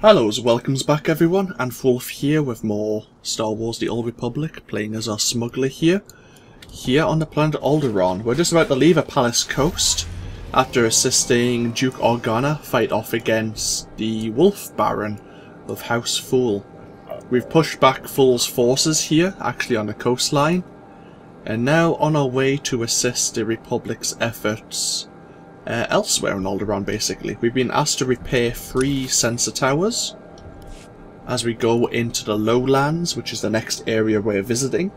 Hello, welcomes back everyone, AnthWolf here with more Star Wars The Old Republic, playing as our Smuggler here on the planet Alderaan. We're just about to leave a palace coast after assisting Duke Organa fight off against the Wolf Baron of House Fool. We've pushed back Fool's forces here, actually on the coastline, and now on our way to assist the Republic's efforts elsewhere in Alderaan, basically. We've been asked to repair 3 sensor towers as we go into the Lowlands, which is the next area we're visiting.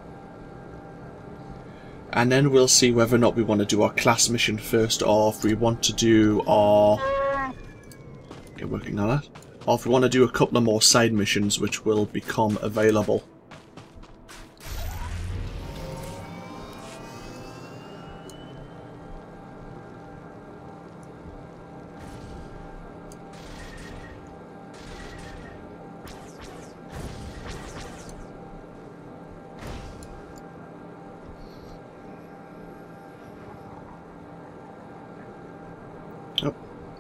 And then we'll see whether or not we want to do our class mission first, or if we want to do our... get working on that. Or if we want to do a couple of more side missions which will become available. Oh,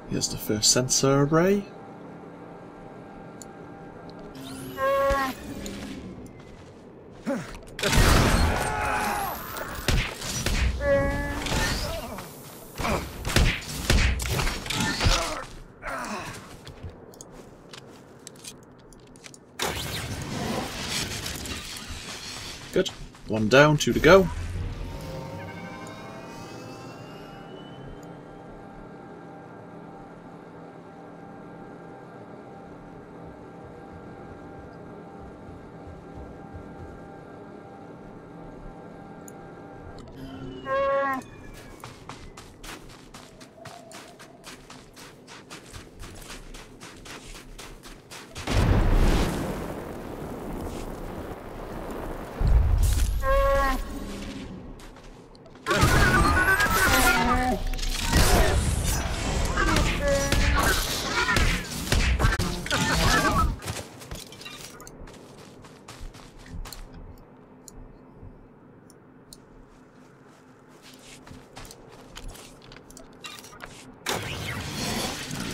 here's the first sensor array. Good. 1 down, 2 to go.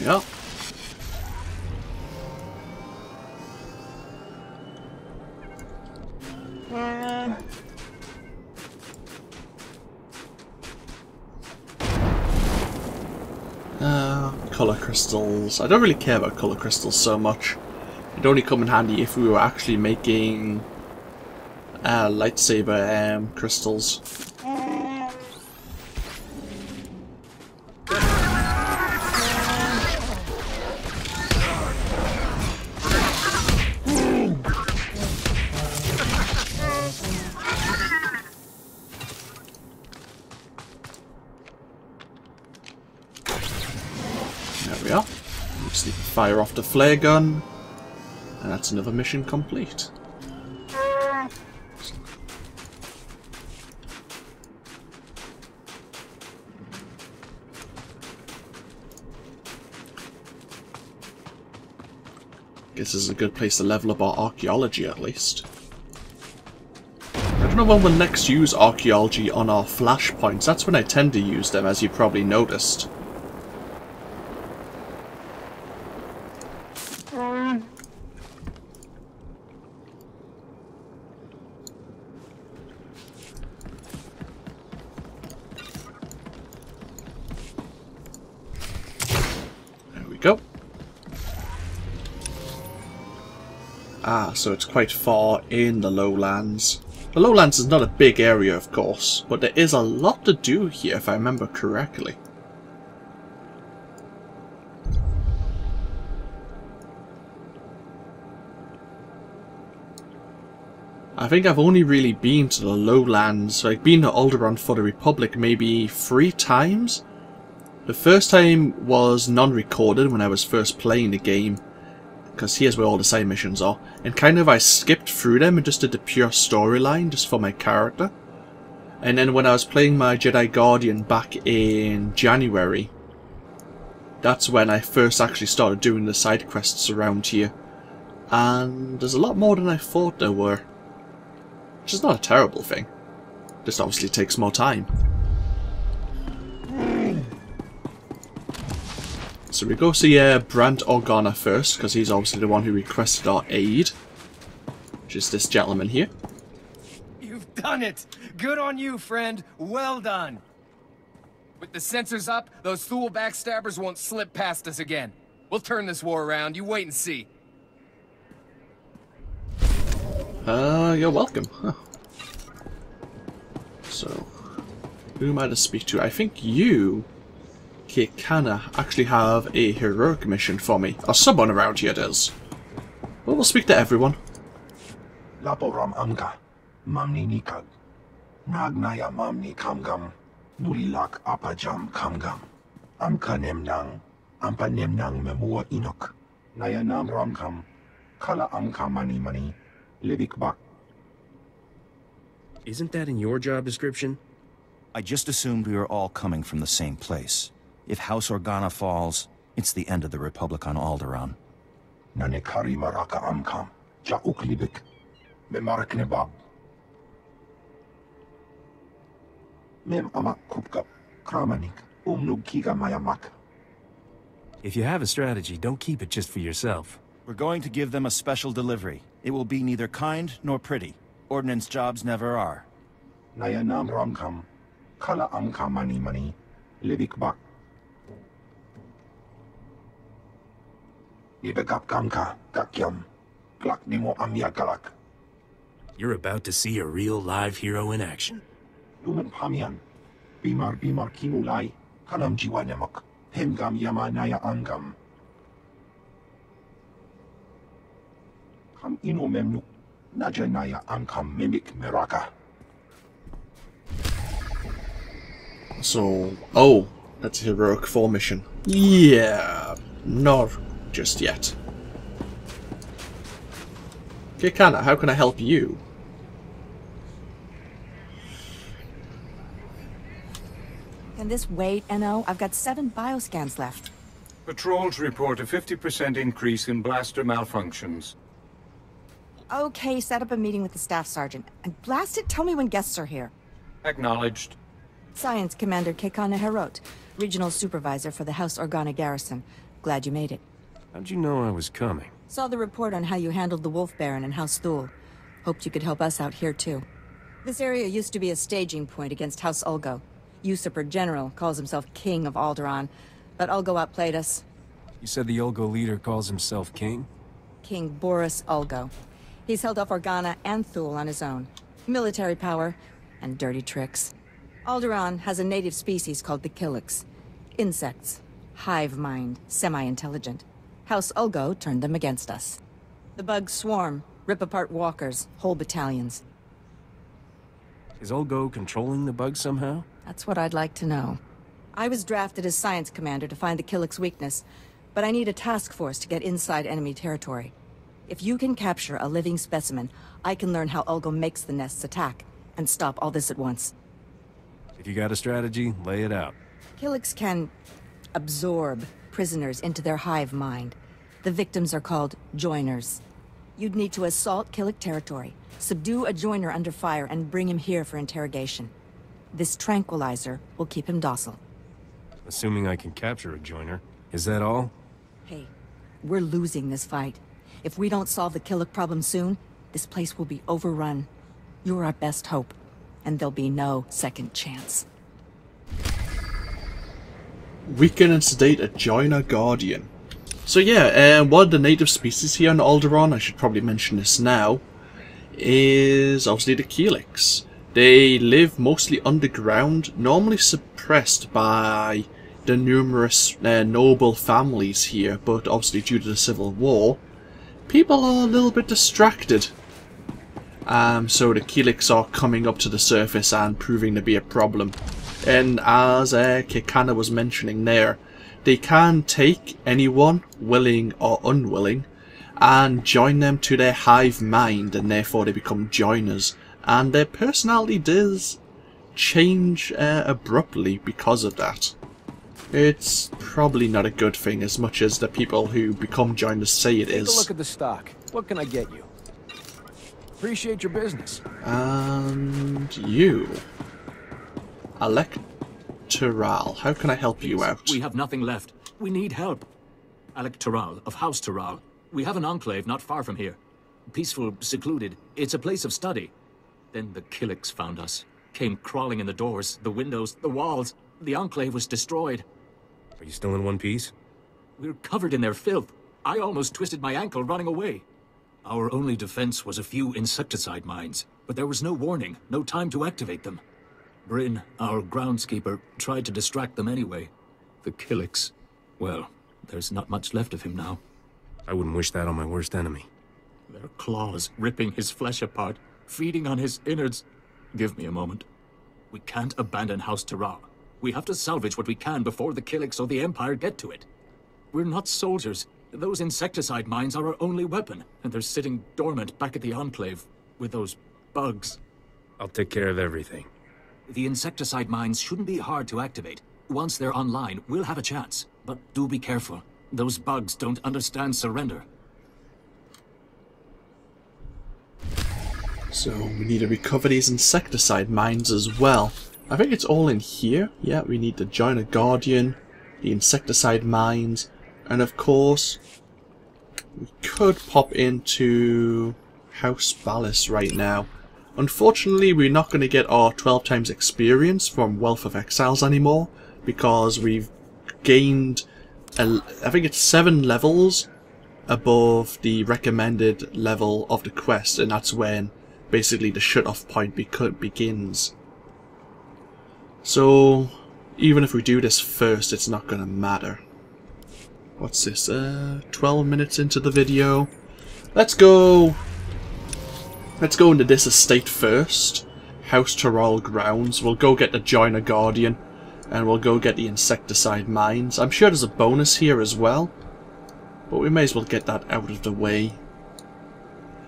Yep. Colour crystals. I don't really care about colour crystals so much. It'd only come in handy if we were actually making lightsaber crystals. There we are. Just need to fire off the flare gun, and that's another mission complete. Guess this is a good place to level up our archaeology at least. I don't know when we'll next use archaeology on our flashpoints. That's when I tend to use them, as you probably noticed. Go. Ah, so it's quite far in the Lowlands. The Lowlands is not a big area, of course, but there is a lot to do here, if I remember correctly. I think I've only really been to the Lowlands, like been to Alderaan for the Republic maybe 3 times. The first time was non-recorded when I was first playing the game, because here's where all the side missions are, and kind of I skipped through them and just did the pure storyline just for my character. And then when I was playing my Jedi Guardian back in January, that's when I first actually started doing the side quests around here. And there's a lot more than I thought there were, which is not a terrible thing, just obviously takes more time. So we go see Brant Organa first, because he's obviously the one who requested our aid. Which is this gentleman here. You've done it! Good on you, friend. Well done. With the sensors up, those Thule backstabbers won't slip past us again. We'll turn this war around. You wait and see. You're welcome. Huh. So, who am I to speak to? I think you, Kekana, actually have a heroic mission for me. Or someone around here does. Well, we'll speak to everyone. Laporam amka, mamni nikag, nagnaya mamni kamgam, nulilak apajam kamgam, amka nemnang, ampa nemnang memua inok, naya nam ramkam, kala amka mani, libik bak. Isn't that in your job description? I just assumed we were all coming from the same place. If House Organa falls, it's the end of the Republic on Alderaan. Nanekari maraka amkam, jauk libik. Mem amak kupkap, kramanik, kiga mayamak. If you have a strategy, don't keep it just for yourself. We're going to give them a special delivery. It will be neither kind nor pretty. Ordnance jobs never are. Nayanam ramkam, kala amka mani, libik bak. Ibekap kamka, kakyam, klak nimo amyakalak. You're about to see a real live hero in action. Lumen pamian, bimar kinulai, kanam jiwa nemak, hemgam yama naya angam. Kam ino memnu, naja naya angkam mimik meraka. So, oh, that's a heroic 4 mission. Yeah, not just yet. Kekana, how can I help you? Can this wait, NO? I've got 7 bioscans left. Patrols report a 50% increase in blaster malfunctions. Okay, set up a meeting with the staff sergeant. And blast it, tell me when guests are here. Acknowledged. Science Commander Kekana Herot, Regional Supervisor for the House Organa Garrison. Glad you made it. How'd you know I was coming? Saw the report on how you handled the Wolf Baron and House Thule. Hoped you could help us out here too. This area used to be a staging point against House Ulgo. Usurper General calls himself King of Alderaan, but Ulgo outplayed us. You said the Ulgo leader calls himself king? King Boris Ulgo. He's held off Organa and Thule on his own. Military power and dirty tricks. Alderaan has a native species called the Killix. Insects. Hive mind. Semi-intelligent. House Ulgo turned them against us. The bugs swarm, rip apart walkers, whole battalions. Is Ulgo controlling the bugs somehow? That's what I'd like to know. I was drafted as science commander to find the Killix weakness, but I need a task force to get inside enemy territory. If you can capture a living specimen, I can learn how Ulgo makes the nests attack, and stop all this at once. If you got a strategy, lay it out. Killix can absorb prisoners into their hive mind. The victims are called joiners. You'd need to assault Killix territory, subdue a joiner under fire, and bring him here for interrogation. This tranquilizer will keep him docile. Assuming I can capture a joiner. Is that all? Hey, we're losing this fight. If we don't solve the Killix problem soon, this place will be overrun. You're our best hope, and there'll be no second chance. Weaken and sedate a joiner guardian. So yeah, one of the native species here on Alderaan, I should probably mention this now, is obviously the Killix. They live mostly underground, normally suppressed by the numerous noble families here, but obviously due to the Civil War, people are a little bit distracted. So the Killix are coming up to the surface and proving to be a problem. And as Kekana was mentioning there, they can take anyone, willing or unwilling, and join them to their hive mind, and therefore they become joiners. And their personality does change abruptly because of that. It's probably not a good thing as much as the people who become joiners say it is. Take a look at the stock. What can I get you? Appreciate your business. And you. Terrell, how can I help you out? We have nothing left. We need help. Alec Terrell of House Terrell. We have an enclave not far from here. Peaceful, secluded. It's a place of study. Then the Killix found us. Came crawling in the doors, the windows, the walls. The enclave was destroyed. Are you still in one piece? We're covered in their filth. I almost twisted my ankle running away. Our only defense was a few insecticide mines, but there was no warning, no time to activate them. Bryn, our groundskeeper, tried to distract them anyway. The Killix, well, there's not much left of him now. I wouldn't wish that on my worst enemy. Their claws ripping his flesh apart, feeding on his innards. Give me a moment. We can't abandon House Terrell. We have to salvage what we can before the Killix or the Empire get to it. We're not soldiers. Those insecticide mines are our only weapon, and they're sitting dormant back at the Enclave with those bugs. I'll take care of everything. The insecticide mines shouldn't be hard to activate. Once they're online, we'll have a chance. But do be careful. Those bugs don't understand surrender. So we need to recover these insecticide mines as well. I think it's all in here. Yeah, we need to join a Guardian, the insecticide mines, and of course we could pop into House Ballas right now. Unfortunately, we're not going to get our 12 times experience from Wealth of Exiles anymore, because we've gained, I think it's 7 levels above the recommended level of the quest, and that's when basically the shut-off point begins. So, even if we do this first, it's not going to matter. What's this? 12 minutes into the video. Let's go into this estate first. House Terrell grounds. We'll go get the Joiner Guardian, and we'll go get the insecticide mines. I'm sure there's a bonus here as well, but we may as well get that out of the way.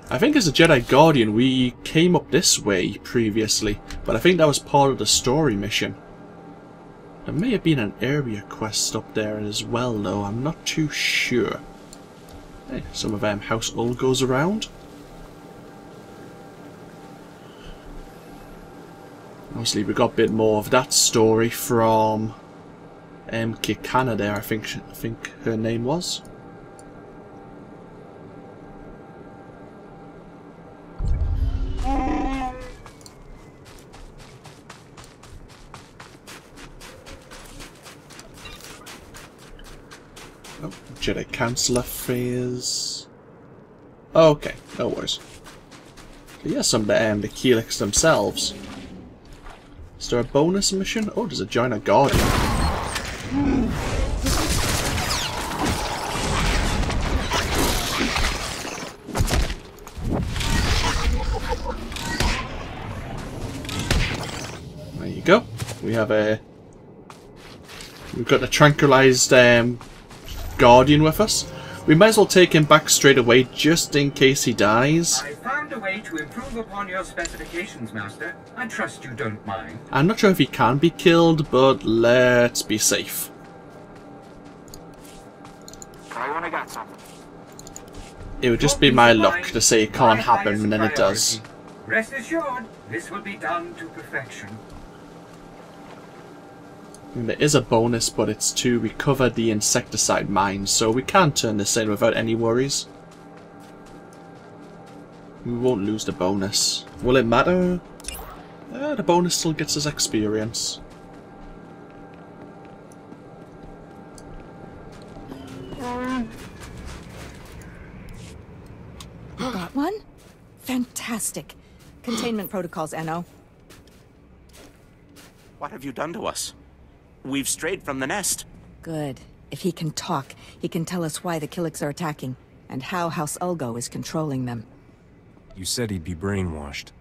I think as a Jedi Guardian we came up this way previously, but I think that was part of the story mission. There may have been an area quest up there as well though, I'm not too sure. Hey, some of House Ulgo's around. Obviously we got a bit more of that story from Kikana there, I think her name was. Oh, Jedi Counselor phase. Oh, okay, no worries. So yeah, some of the Killix themselves. Is there a bonus mission? Oh, there's a Joiner Guardian. There you go. We have we've got the tranquilized Guardian with us. We might as well take him back straight away just in case he dies. I found a way to improve upon your specifications, Master. I trust you don't mind. I'm not sure if he can be killed, but let's be safe. I wanna get something. It would just be my luck to say it can't happen, and then it does. Rest assured, this will be done to perfection. And there is a bonus, but it's to recover the insecticide mines, so we can turn this in without any worries. We won't lose the bonus. Will it matter? The bonus still gets us experience. You got one? Fantastic. Containment protocols, NO. What have you done to us? We've strayed from the nest. Good. If he can talk, he can tell us why the Killix are attacking, and how House Ulgo is controlling them. You said he'd be brainwashed.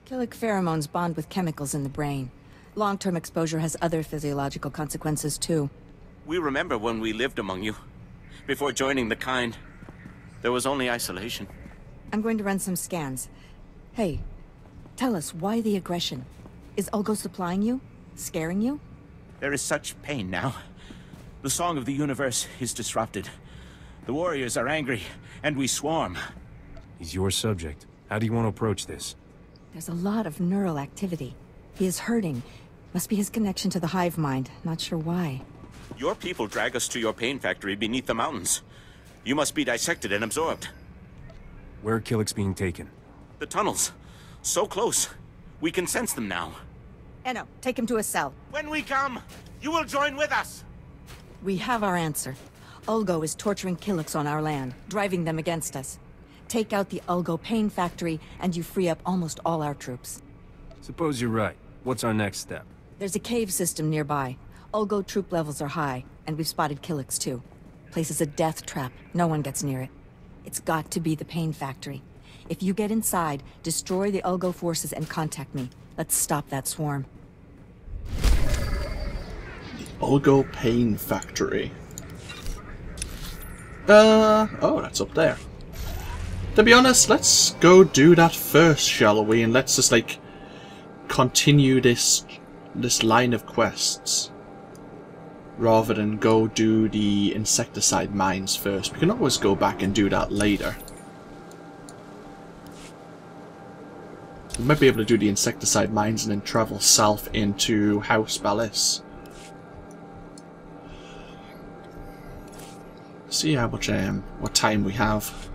Killic pheromones bond with chemicals in the brain. Long-term exposure has other physiological consequences, too. We remember when we lived among you. Before joining the kind, there was only isolation. I'm going to run some scans. Hey, tell us, why the aggression? Is Ulgo supplying you? Scaring you? There is such pain now. The song of the universe is disrupted. The warriors are angry, and we swarm. He's your subject. How do you want to approach this? There's a lot of neural activity. He is hurting. Must be his connection to the hive mind. Not sure why. Your people drag us to your pain factory beneath the mountains. You must be dissected and absorbed. Where are Killix being taken? The tunnels. So close. We can sense them now. Enno, take him to a cell. When we come, you will join with us. We have our answer. Ulgo is torturing Killix on our land, driving them against us. Take out the Ulgo pain factory, and you free up almost all our troops. Suppose you're right. What's our next step? There's a cave system nearby. Ulgo troop levels are high, and we've spotted Killix too. Place is a death trap. No one gets near it. It's got to be the pain factory. If you get inside, destroy the Ulgo forces and contact me. Let's stop that swarm. Ulgo pain factory. Oh, that's up there. To be honest, let's go do that first, shall we? And let's just, like, continue this line of quests. Rather than go do the insecticide mines first. We can always go back and do that later. We might be able to do the insecticide mines and then travel south into Hutt Space. See how much what time we have.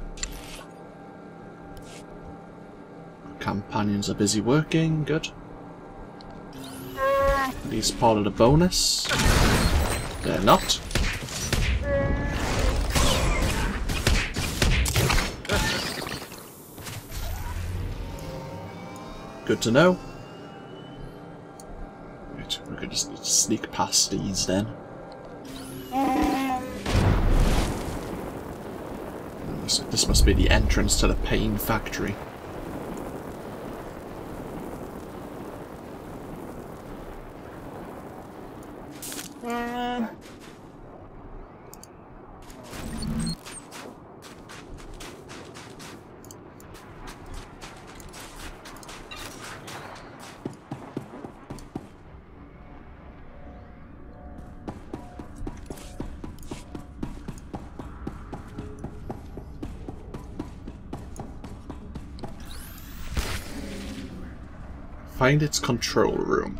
Our companions are busy working, good. Are these part of the bonus? They're not. Good to know. Right, we're gonna just sneak past these then. This must be the entrance to the pain factory. Find its control room.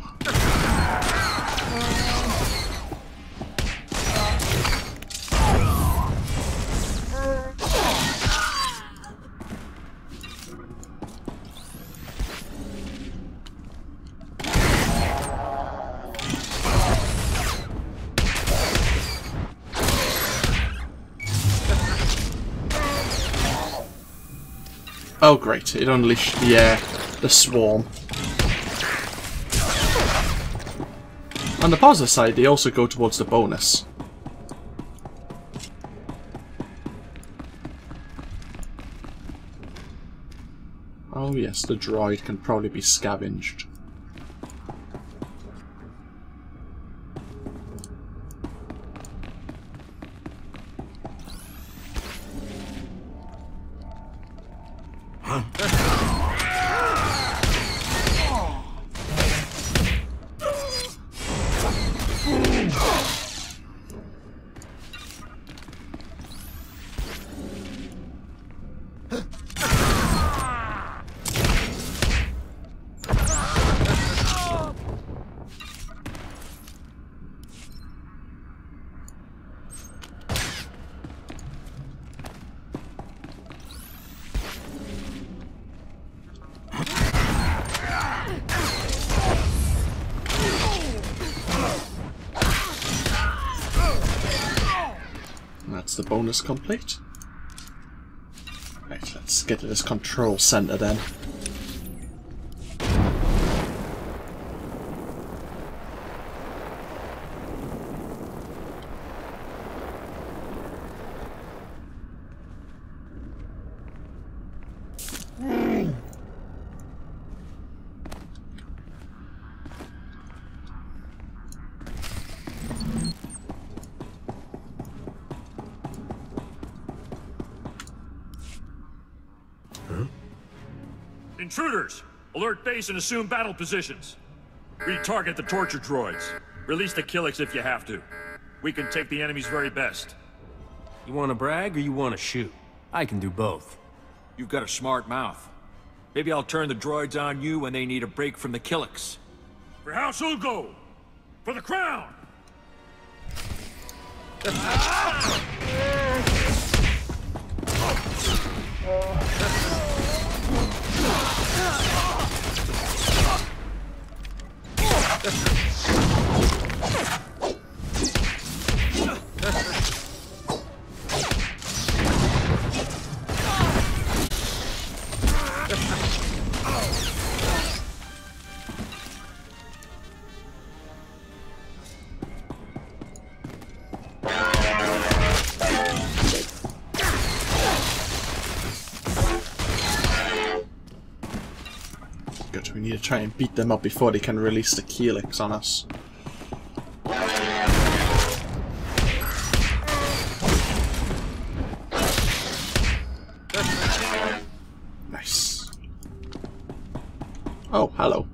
Oh great, it unleashed the swarm. On the positive side, they also go towards the bonus. Oh yes, the droid can probably be scavenged. That's the bonus complete. Right, let's get to this control center then. Intruders! Alert base and assume battle positions. Retarget the torture droids. Release the Killix if you have to. We can take the enemy's very best. You want to brag or you want to shoot? I can do both. You've got a smart mouth. Maybe I'll turn the droids on you when they need a break from the Killix. For House Ulgo! For the crown! Good, we need to try and beat them up before they can release the Killix on us. Nice. Oh, hello.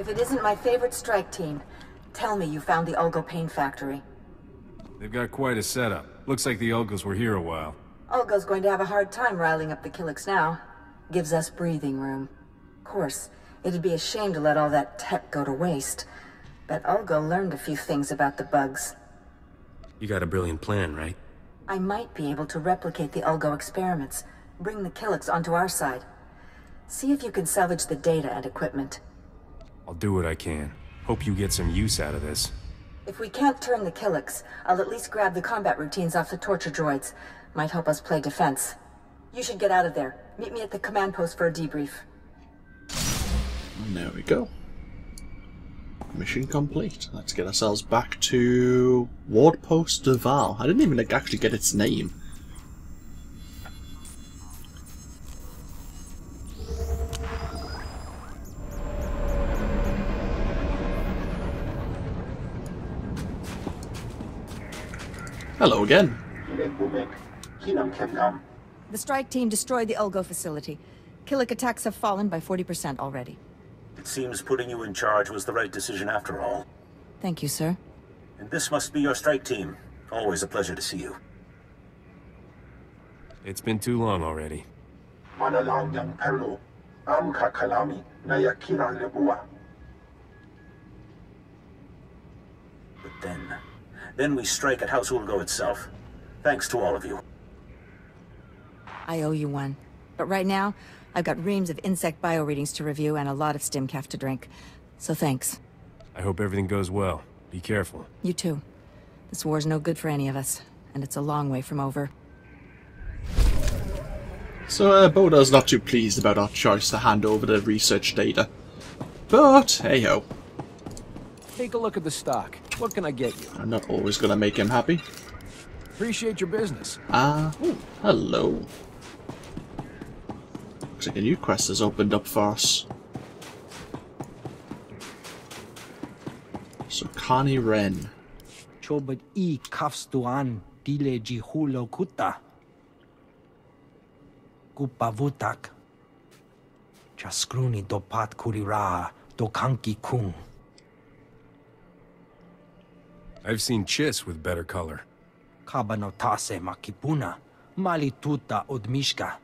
If it isn't my favorite strike team, tell me you found the Ulgo paint factory. They've got quite a setup. Looks like the Ulgos were here a while. Ulgo's going to have a hard time riling up the Killix now. Gives us breathing room. Of course, it'd be a shame to let all that tech go to waste. But Ulgo learned a few things about the bugs. You got a brilliant plan, right? I might be able to replicate the Ulgo experiments, bring the Killix onto our side. See if you can salvage the data and equipment. I'll do what I can. Hope you get some use out of this. If we can't turn the Killix, I'll at least grab the combat routines off the torture droids. Might help us play defense. You should get out of there. Meet me at the command post for a debrief. And there we go. Mission complete. Let's get ourselves back to Ward Post Duval. I didn't even actually get its name. Hello again. The strike team destroyed the Ulgo facility. Killix attacks have fallen by 40% already. It seems putting you in charge was the right decision after all. Thank you, sir. And this must be your strike team. Always a pleasure to see you. It's been too long already. But then we strike at House Ulgo itself. Thanks to all of you. I owe you one. But right now, I've got reams of insect bioreadings to review and a lot of stimcaf to drink. So thanks. I hope everything goes well. Be careful. You too. This war's no good for any of us, and it's a long way from over. So Boda's not too pleased about our choice to hand over the research data. But, hey-ho. Take a look at the stock. What can I get you? I'm not always gonna make him happy. Appreciate your business. Hello. Looks like a new quest has opened up for us. So, Connie Wren. Chobot I kafstuan dile jihulo kuta. Kupavutak. Chaskruni dopat kurira dokanki kung. I've seen Chiss with better color. Kabanotase makipuna, malituta odmishka.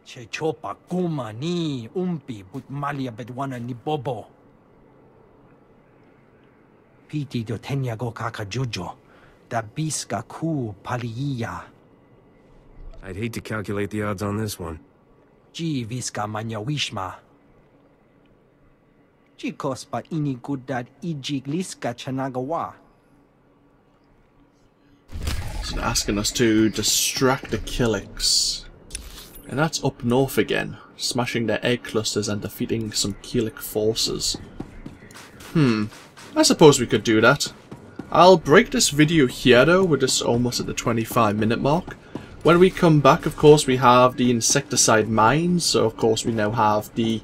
Chechopa kuma ni umpi but malia bedwana ni bobo. Piti do tenyago kakajujo, da biska ku paliya. I'd hate to calculate the odds on this one. Ji viska manyawishma. Chikospa inigudad ijigliska chanagawa. It's asking us to distract the Killix. And that's up north again, smashing their egg clusters and defeating some Killix forces. I suppose we could do that. I'll break this video here though, we're just almost at the 25-minute mark. When we come back, of course, we have the insecticide mines, so of course we now have the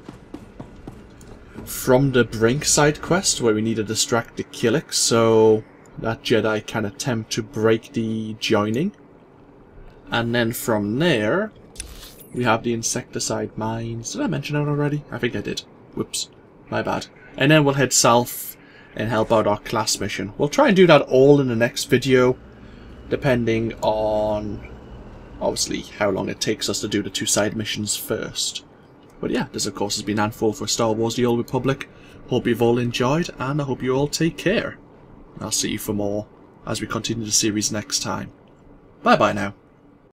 From the Brink side quest, where we need to distract the Killix, so that Jedi can attempt to break the joining. And then from there, we have the insecticide mines. Did I mention that already? I think I did. Whoops. My bad. And then we'll head south and help out our class mission. We'll try and do that all in the next video, depending on, obviously, how long it takes us to do the 2 side missions first. But yeah, this of course has been AnthWolf for Star Wars The Old Republic. Hope you've all enjoyed, and I hope you all take care. I'll see you for more as we continue the series next time. Bye bye now.